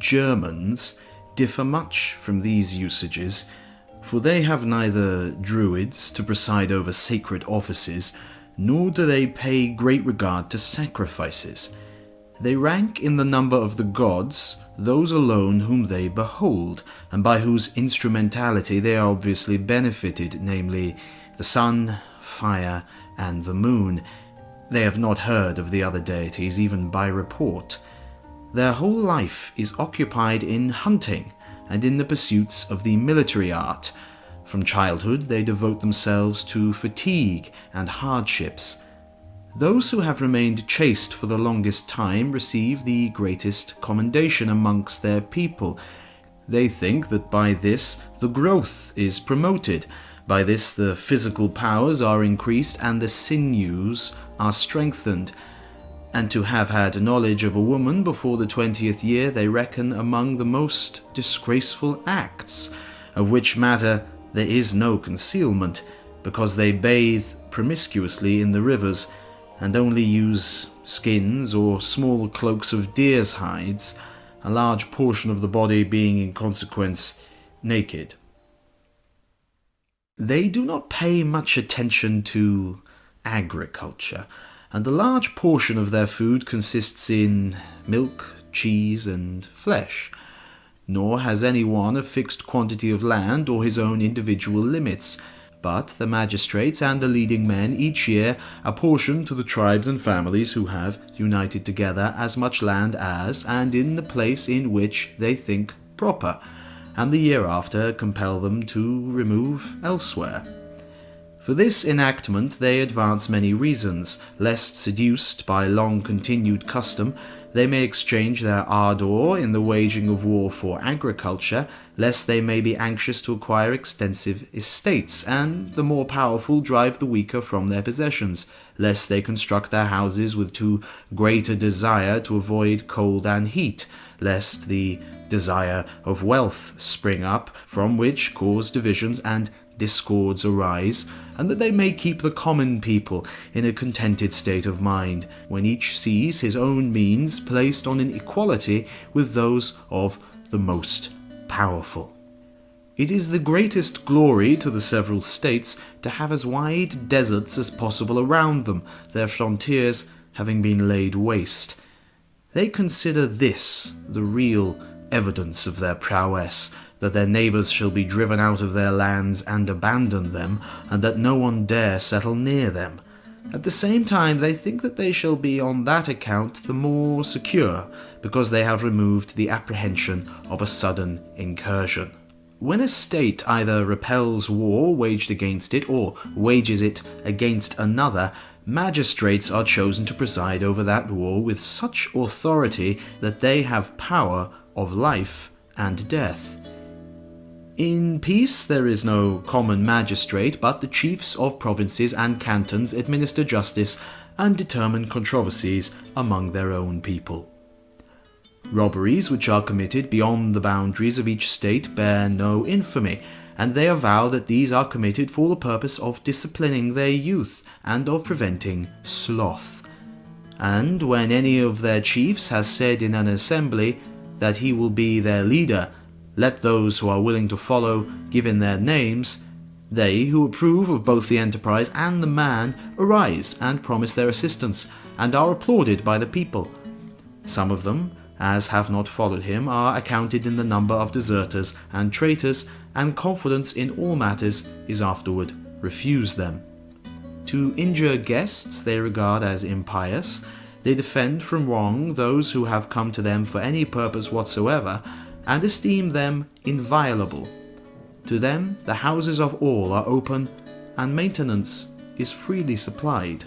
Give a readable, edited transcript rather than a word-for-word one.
Germans differ much from these usages, for they have neither druids to preside over sacred offices, nor do they pay great regard to sacrifices. They rank in the number of the gods those alone whom they behold, and by whose instrumentality they are obviously benefited, namely the sun, fire, and the moon. They have not heard of the other deities even by report. Their whole life is occupied in hunting and in the pursuits of the military art. From childhood they devote themselves to fatigue and hardships. Those who have remained chaste for the longest time receive the greatest commendation amongst their people. They think that by this the growth is promoted, by this the physical powers are increased and the sinews are strengthened. And to have had knowledge of a woman before the 20th year they reckon among the most disgraceful acts, of which matter there is no concealment, because they bathe promiscuously in the rivers, and only use skins or small cloaks of deer's hides, a large portion of the body being in consequence naked. They do not pay much attention to agriculture, and a large portion of their food consists in milk, cheese, and flesh. Nor has any one a fixed quantity of land or his own individual limits, but the magistrates and the leading men each year apportion to the tribes and families who have united together as much land as, and in the place in which they think proper, and the year after compel them to remove elsewhere. For this enactment they advance many reasons, lest seduced by long-continued custom, they may exchange their ardour in the waging of war for agriculture, lest they may be anxious to acquire extensive estates, and the more powerful drive the weaker from their possessions, lest they construct their houses with too great a desire to avoid cold and heat, lest the desire of wealth spring up, from which cause divisions and discords arise, and that they may keep the common people in a contented state of mind, when each sees his own means placed on an equality with those of the most powerful. It is the greatest glory to the several states to have as wide deserts as possible around them, their frontiers having been laid waste. They consider this the real evidence of their prowess, that their neighbours shall be driven out of their lands and abandon them, and that no one dare settle near them. At the same time they think that they shall be on that account the more secure, because they have removed the apprehension of a sudden incursion. When a state either repels war waged against it, or wages it against another, magistrates are chosen to preside over that war with such authority that they have power of life and death. In peace there is no common magistrate, but the chiefs of provinces and cantons administer justice and determine controversies among their own people. Robberies which are committed beyond the boundaries of each state bear no infamy, and they avow that these are committed for the purpose of disciplining their youth and of preventing sloth. And when any of their chiefs has said in an assembly that he will be their leader, let those who are willing to follow give in their names, they who approve of both the enterprise and the man arise and promise their assistance, and are applauded by the people. Some of them, as have not followed him, are accounted in the number of deserters and traitors, and confidence in all matters is afterward refused them. To injure guests they regard as impious. They defend from wrong those who have come to them for any purpose whatsoever, and esteem them inviolable. To them the houses of all are open, and maintenance is freely supplied.